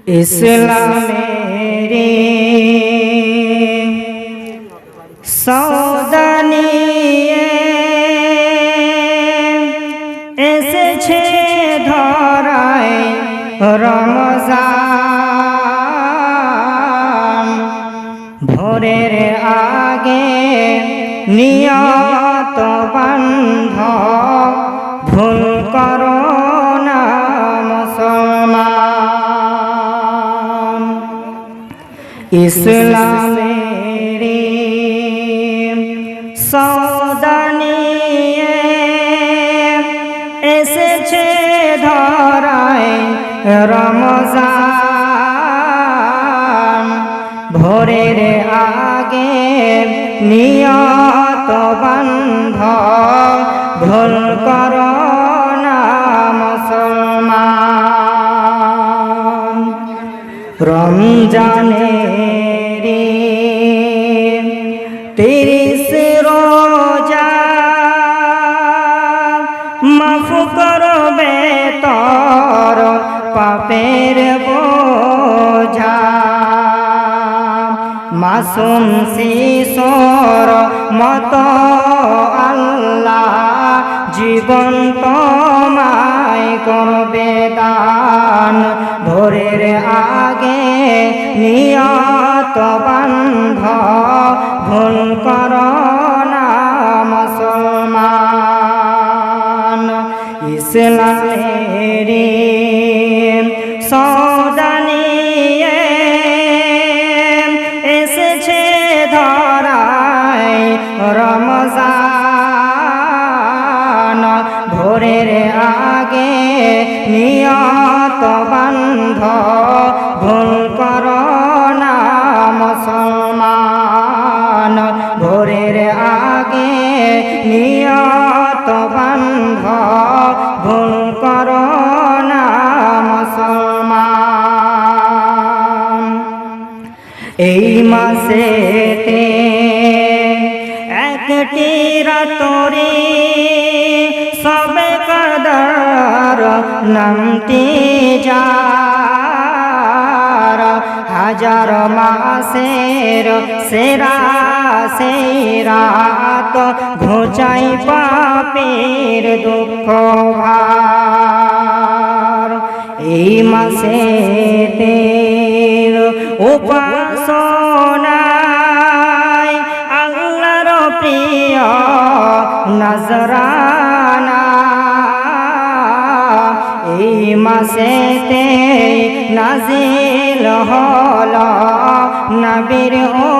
ইসলামের সওদা নিয়ে এসেছে ধরায় রমজান। ভোরের আগে নিয়ত বান্ধ, ভুল করো না মুসলমান। ইসলামের সওদা নিয়ে এসেছে ধরায় রমজান। ভোরের আগে নিয়ত বান্ধ, ভুল করো না মুসলমান। রমজানের 30 রোজা মাফ করবে তোর পাপের বোঝা। মাসুম শিশুর মতো আল্লাহ জীবন তোমায় করবে দান। ভোরের আগে নিয়ত বান্ধ, ভুল করো না মুসলমান। ইসলামের সওদা নিয়ে এসেছে ধরায় রমজান। ভোরের আগে নিয়ত বান্ধ, ভুল করো না মুসলমান। ভোরের আগে নিয়ত বান্ধ, ভুল করো না মুসলমান। এই মাসেতে একটি রাতরে সবে কদর নামতে যার। হাজার মাসের সেরা সেই রাত, ঘোচাই পাপের দুঃখ ভার। এই মাসেতে উপাসনায় আল্লাহর প্রিয় নজরানা। এই মাসেতে নাজিল হল নবীর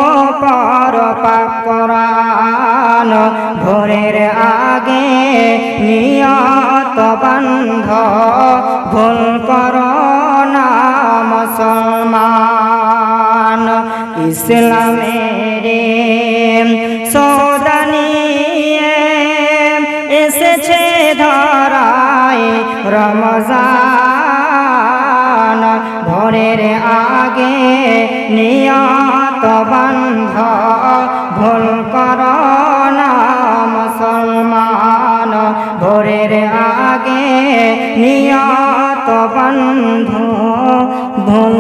উপর পাক কোরআন। ভোরের আগে নিয়ত বান্ধ, ভুল করো না মুসলমান। ইসলামের সওদা নিয়ে এসেছে ধরায় রমজান। ভোরের আগে নিয়ত বান্ধ, ভুল করো না মুসলমান। ভোরের আগে নিয়ত বান্ধ, ভুল